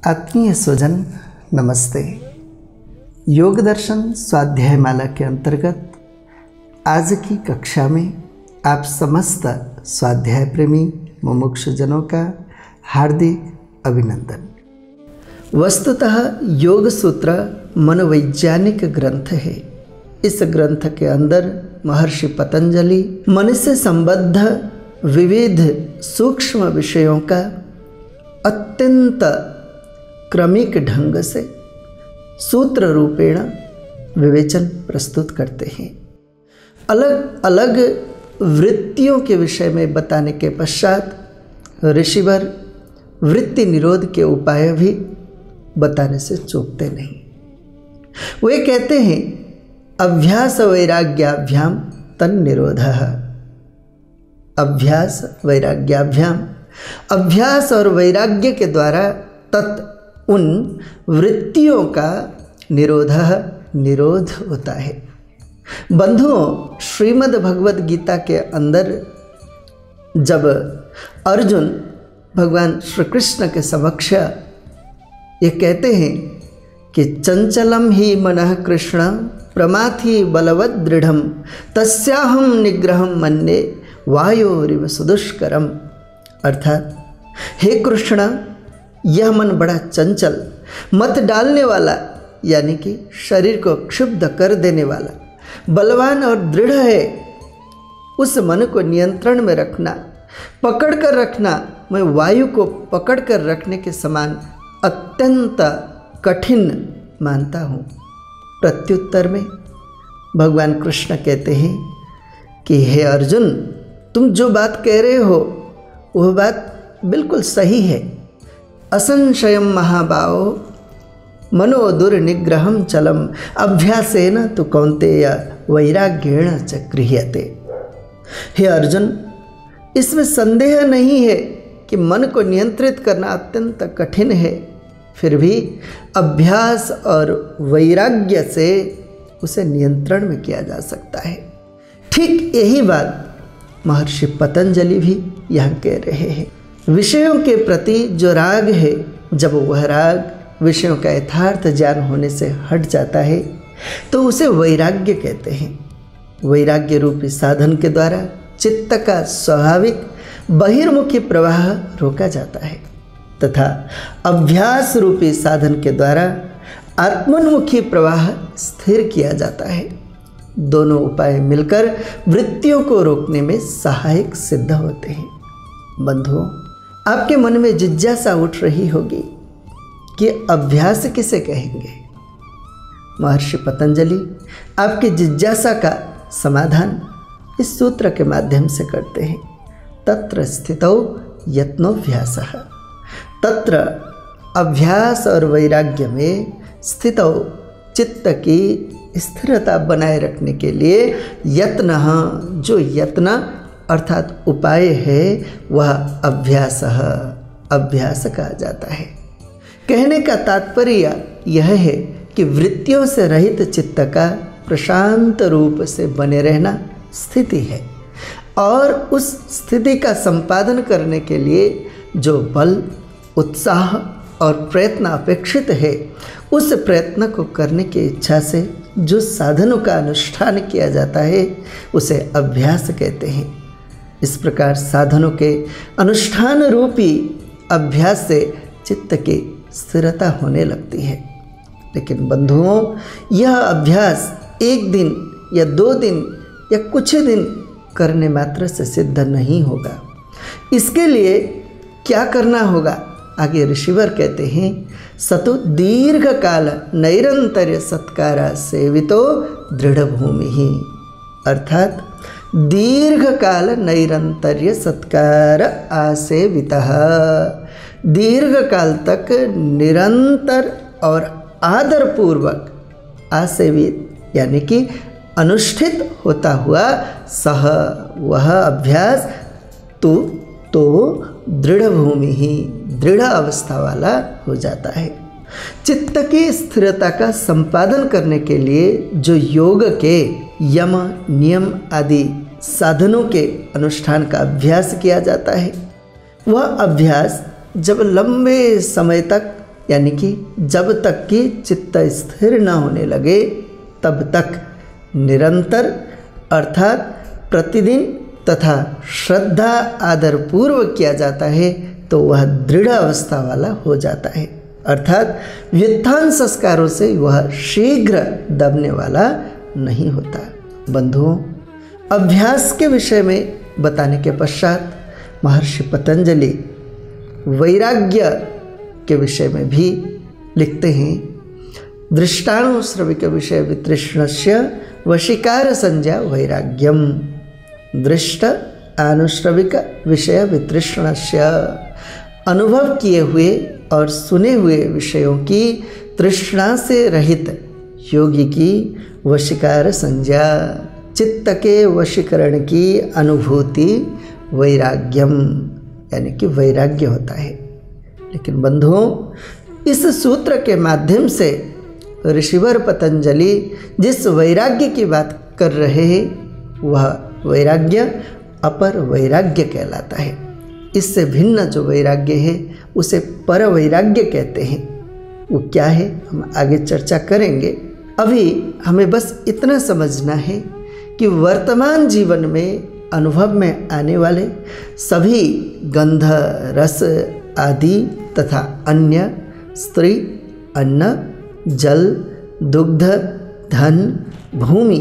आत्मीय स्वजन नमस्ते। योग दर्शन स्वाध्याय माला के अंतर्गत आज की कक्षा में आप समस्त स्वाध्याय प्रेमी मुमुक्षुजनों का हार्दिक अभिनंदन। वस्तुतः योग सूत्र मनोवैज्ञानिक ग्रंथ है। इस ग्रंथ के अंदर महर्षि पतंजलि मन से संबद्ध विविध सूक्ष्म विषयों का अत्यंत क्रमिक ढंग से सूत्र रूपेण विवेचन प्रस्तुत करते हैं। अलग अलग वृत्तियों के विषय में बताने के पश्चात ऋषिवर वृत्ति निरोध के उपाय भी बताने से चूकते नहीं। वे कहते हैं अभ्यास वैराग्याभ्याम तन्निरोधः। अभ्यास वैराग्याभ्याम, अभ्यास और वैराग्य के द्वारा तत् उन वृत्तियों का निरोध होता है। बंधुओं, श्रीमद् भगवद गीता के अंदर जब अर्जुन भगवान श्री कृष्ण के समक्ष ये कहते हैं कि चंचलम ही मनः कृष्ण प्रमाथि बलवद दृढ़म तस्याहम निग्रहम मन्ये वायोरिव सुदुष्करम, अर्थात हे कृष्ण, यह मन बड़ा चंचल, मत डालने वाला, यानी कि शरीर को क्षुब्ध कर देने वाला, बलवान और दृढ़ है। उस मन को नियंत्रण में रखना, पकड़ कर रखना, मैं वायु को पकड़ कर रखने के समान अत्यंत कठिन मानता हूँ। प्रत्युत्तर में भगवान कृष्ण कहते हैं कि हे अर्जुन, तुम जो बात कह रहे हो वह बात बिल्कुल सही है। असंशयम महाबाहो मनो दुर्निग्रहम चलम अभ्यासेन तु कौन्तेय वैराग्येण च गृह्यते। हे अर्जुन, इसमें संदेह नहीं है कि मन को नियंत्रित करना अत्यंत कठिन है, फिर भी अभ्यास और वैराग्य से उसे नियंत्रण में किया जा सकता है। ठीक यही बात महर्षि पतंजलि भी यहाँ कह रहे हैं। विषयों के प्रति जो राग है, जब वह राग विषयों का यथार्थ ज्ञान होने से हट जाता है तो उसे वैराग्य कहते हैं। वैराग्य रूपी साधन के द्वारा चित्त का स्वाभाविक बहिर्मुखी प्रवाह रोका जाता है तथा अभ्यास रूपी साधन के द्वारा आत्मोन्मुखी प्रवाह स्थिर किया जाता है। दोनों उपाय मिलकर वृत्तियों को रोकने में सहायक सिद्ध होते हैं। बंधुओं, आपके मन में जिज्ञासा उठ रही होगी कि अभ्यास किसे कहेंगे। महर्षि पतंजलि आपकी जिज्ञासा का समाधान इस सूत्र के माध्यम से करते हैं। तत्र स्थितौ यत्नोऽभ्यासः। तत्र अभ्यास और वैराग्य में स्थितौ, चित्त की स्थिरता बनाए रखने के लिए यत्न, जो यत्न अर्थात उपाय है वह अभ्यास कहा जाता है। कहने का तात्पर्य यह है कि वृत्तियों से रहित चित्त का प्रशांत रूप से बने रहना स्थिति है, और उस स्थिति का संपादन करने के लिए जो बल, उत्साह और प्रयत्न अपेक्षित है, उस प्रयत्न को करने की इच्छा से जो साधनों का अनुष्ठान किया जाता है उसे अभ्यास कहते हैं। इस प्रकार साधनों के अनुष्ठान रूपी अभ्यास से चित्त की स्थिरता होने लगती है। लेकिन बंधुओं, यह अभ्यास एक दिन या 2 दिन या कुछ दिन करने मात्र से सिद्ध नहीं होगा। इसके लिए क्या करना होगा, आगे ऋषिवर कहते हैं सतो दीर्घ काल नैरंतर्य सत्कारा सेवितो दृढ़ भूमि ही, अर्थात दीर्घ काल नैरंतर्य सत्कार आसेवितः। दीर्घ काल तक निरंतर और आदरपूर्वक आसेवित, यानी कि अनुष्ठित होता हुआ सह, वह अभ्यास तो दृढ़ भूमि ही, दृढ़ अवस्था वाला हो जाता है। चित्त की स्थिरता का संपादन करने के लिए जो योग के यम, नियम आदि साधनों के अनुष्ठान का अभ्यास किया जाता है, वह अभ्यास जब लंबे समय तक यानी कि जब तक कि चित्त स्थिर न होने लगे तब तक निरंतर अर्थात प्रतिदिन तथा श्रद्धा आदर पूर्वक किया जाता है तो वह दृढ़ अवस्था वाला हो जाता है, अर्थात व्युत्थान संस्कारों से वह शीघ्र दबने वाला नहीं होता। बंधुओं, अभ्यास के विषय में बताने के पश्चात महर्षि पतंजलि वैराग्य के विषय में भी लिखते हैं, दृष्टानुश्रविक विषय वितृष्णस्य वशीकार संज्ञा वैराग्यम। दृष्ट अनुश्रविक विषय वितृष्णस्य, अनुभव किए हुए और सुने हुए विषयों की तृष्णा से रहित योगी की वशीकार संज्ञा, चित्त के वशीकरण की अनुभूति वैराग्यम यानी कि वैराग्य होता है। लेकिन बंधुओं, इस सूत्र के माध्यम से ऋषिवर पतंजलि जिस वैराग्य की बात कर रहे हैं वह वैराग्य अपर वैराग्य कहलाता है। इससे भिन्न जो वैराग्य है उसे पर वैराग्य कहते हैं। वो क्या है हम आगे चर्चा करेंगे। अभी हमें बस इतना समझना है कि वर्तमान जीवन में अनुभव में आने वाले सभी गंध रस आदि तथा अन्य स्त्री अन्न जल दुग्ध धन भूमि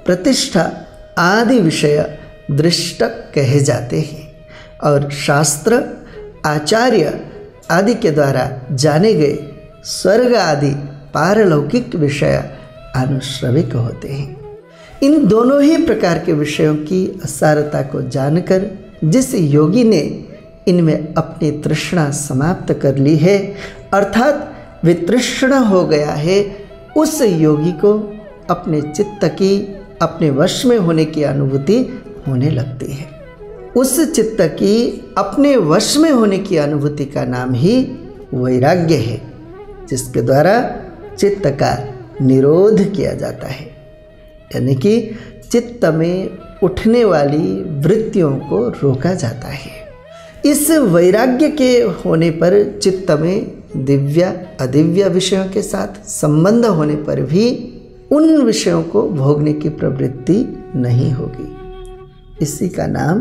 प्रतिष्ठा आदि विषय दृष्ट कहे जाते हैं और शास्त्र आचार्य आदि के द्वारा जाने गए स्वर्ग आदि पारलौकिक विषय अनुश्रविक होते हैं। इन दोनों ही प्रकार के विषयों की असारता को जानकर जिस योगी ने इनमें अपनी तृष्णा समाप्त कर ली है अर्थात वितृष्ण हो गया है, उस योगी को अपने चित्त की अपने वश में होने की अनुभूति होने लगती है। उस चित्त की अपने वश में होने की अनुभूति का नाम ही वैराग्य है, जिसके द्वारा चित्त का निरोध किया जाता है, यानी कि चित्त में उठने वाली वृत्तियों को रोका जाता है। इस वैराग्य के होने पर चित्त में दिव्य अदिव्य विषयों के साथ संबंध होने पर भी उन विषयों को भोगने की प्रवृत्ति नहीं होगी। इसी का नाम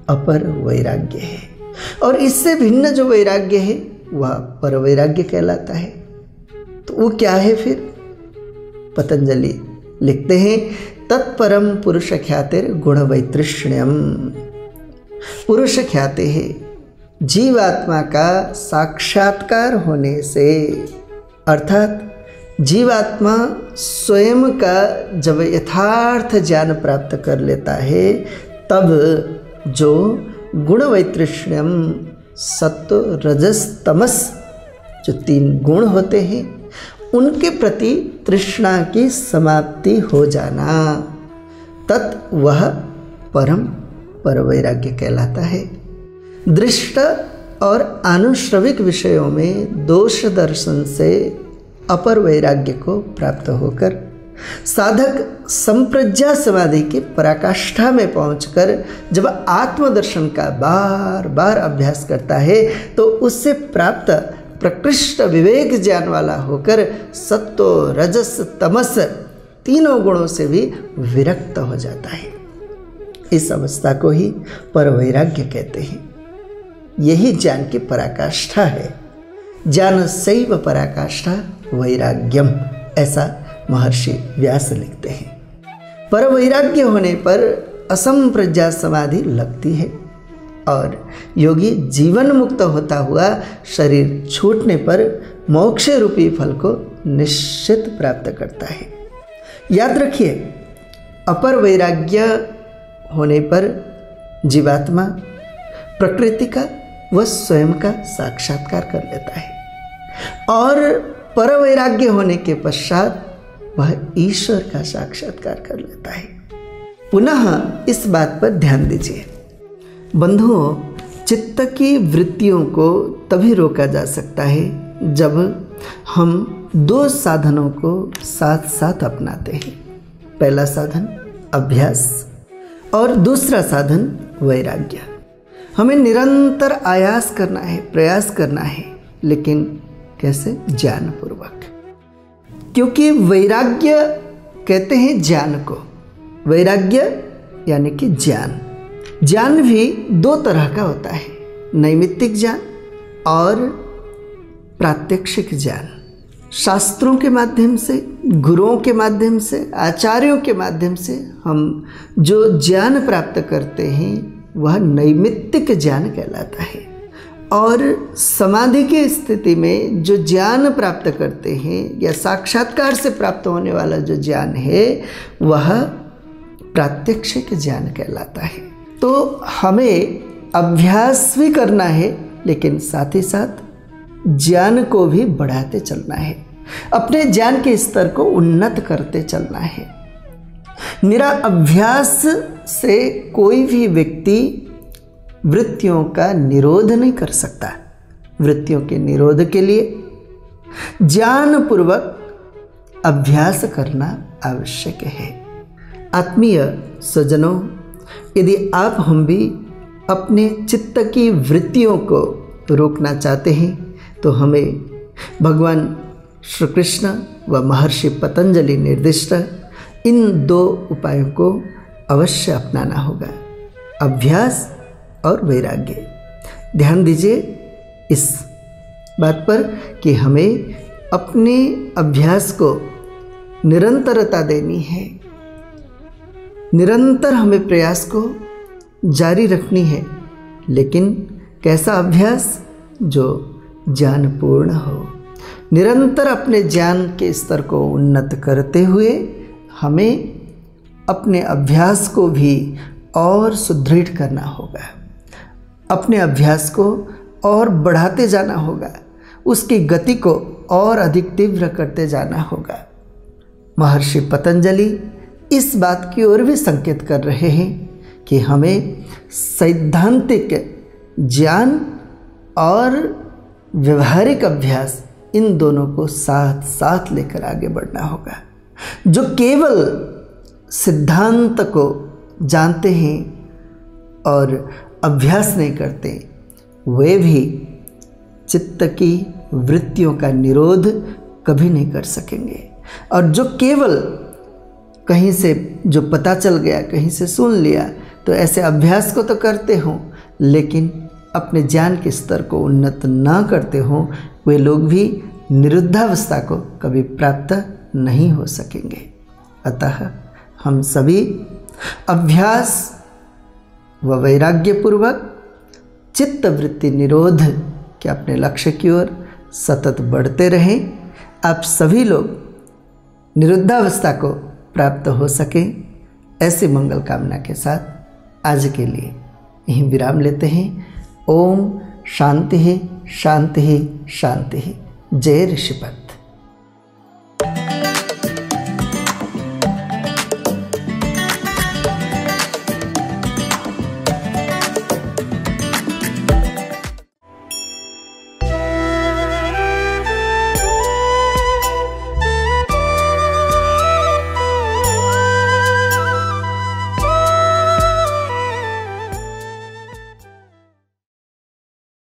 अपर वैराग्य है। और इससे भिन्न जो वैराग्य है वह पर वैराग्य कहलाता है। तो वो क्या है फिर? पतंजलि लिखते हैं, तत्परम पुरुष ख्यातिर गुण वैतृष्ण्यम। पुरुष ख्याति है जीवात्मा का साक्षात्कार होने से, अर्थात जीवात्मा स्वयं का जब यथार्थ ज्ञान प्राप्त कर लेता है तब जो गुण वैतृष्ण्यम सत्व रजस तमस जो तीन गुण होते हैं उनके प्रति तृष्णा की समाप्ति हो जाना, तत् वह परम पर वैराग्य कहलाता है। दृष्ट और आनुश्रविक विषयों में दोष दर्शन से अपर वैराग्य को प्राप्त होकर साधक संप्रज्ञा समाधि की पराकाष्ठा में पहुंचकर जब आत्मदर्शन का बार बार अभ्यास करता है तो उससे प्राप्त प्रकृष्ट विवेक ज्ञान वाला होकर सत्व रजस तमस तीनों गुणों से भी विरक्त हो जाता है। इस अवस्था को ही पर वैराग्य कहते हैं। यही ज्ञान की पराकाष्ठा है। ज्ञान सैव पराकाष्ठा वैराग्यम, ऐसा महर्षि व्यास लिखते हैं। पर वैराग्य होने पर असंप्रज्ञा समाधि लगती है और योगी जीवन मुक्त होता हुआ शरीर छूटने पर मोक्ष रूपी फल को निश्चित प्राप्त करता है। याद रखिए, अपर वैराग्य होने पर जीवात्मा प्रकृति का व स्वयं का साक्षात्कार कर लेता है और पर वैराग्य होने के पश्चात वह ईश्वर का साक्षात्कार कर लेता है। पुनः इस बात पर ध्यान दीजिए बंधुओं, चित्त की वृत्तियों को तभी रोका जा सकता है जब हम दो साधनों को साथ साथ अपनाते हैं। पहला साधन अभ्यास और दूसरा साधन वैराग्य। हमें निरंतर आयास करना है, प्रयास करना है, लेकिन कैसे? ज्ञानपूर्वक। क्योंकि वैराग्य कहते हैं ज्ञान को। वैराग्य यानी कि ज्ञान। ज्ञान भी दो तरह का होता है, नैमित्तिक ज्ञान और प्रात्यक्षिक ज्ञान। शास्त्रों के माध्यम से, गुरुओं के माध्यम से, आचार्यों के माध्यम से हम जो ज्ञान प्राप्त करते हैं वह नैमित्तिक ज्ञान कहलाता है। और समाधि की स्थिति में जो ज्ञान प्राप्त करते हैं या साक्षात्कार से प्राप्त होने वाला जो ज्ञान है वह प्रात्यक्षिक ज्ञान कहलाता है। तो हमें अभ्यास भी करना है, लेकिन साथ ही साथ ज्ञान को भी बढ़ाते चलना है, अपने ज्ञान के स्तर को उन्नत करते चलना है। निरा अभ्यास से कोई भी व्यक्ति वृत्तियों का निरोध नहीं कर सकता। वृत्तियों के निरोध के लिए ज्ञानपूर्वक अभ्यास करना आवश्यक है। आत्मीय स्वजनों, यदि आप हम भी अपने चित्त की वृत्तियों को रोकना चाहते हैं तो हमें भगवान श्री कृष्ण व महर्षि पतंजलि निर्दिष्ट इन दो उपायों को अवश्य अपनाना होगा, अभ्यास और वैराग्य। ध्यान दीजिए इस बात पर कि हमें अपने अभ्यास को निरंतरता देनी है, निरंतर हमें प्रयास को जारी रखनी है। लेकिन कैसा अभ्यास? जो ज्ञानपूर्ण हो। निरंतर अपने ज्ञान के स्तर को उन्नत करते हुए हमें अपने अभ्यास को भी और सुदृढ़ करना होगा, अपने अभ्यास को और बढ़ाते जाना होगा, उसकी गति को और अधिक तीव्र करते जाना होगा। महर्षि पतंजलि इस बात की ओर भी संकेत कर रहे हैं कि हमें सैद्धांतिक ज्ञान और व्यवहारिक अभ्यास, इन दोनों को साथ साथ लेकर आगे बढ़ना होगा। जो केवल सिद्धांत को जानते हैं और अभ्यास नहीं करते, वे भी चित्त की वृत्तियों का निरोध कभी नहीं कर सकेंगे। और जो केवल कहीं से जो पता चल गया, कहीं से सुन लिया, तो ऐसे अभ्यास को तो करते हों लेकिन अपने ज्ञान के स्तर को उन्नत ना करते हों, वे लोग भी निरुद्धावस्था को कभी प्राप्त नहीं हो सकेंगे। अतः हम सभी अभ्यास व वैराग्यपूर्वक चित्त वृत्ति निरोध के अपने लक्ष्य की ओर सतत बढ़ते रहें। आप सभी लोग निरुद्धावस्था को प्राप्त हो सके, ऐसी मंगल कामना के साथ आज के लिए यहीं विराम लेते हैं। ओम शांति शांति शांति। जय ऋषिपद।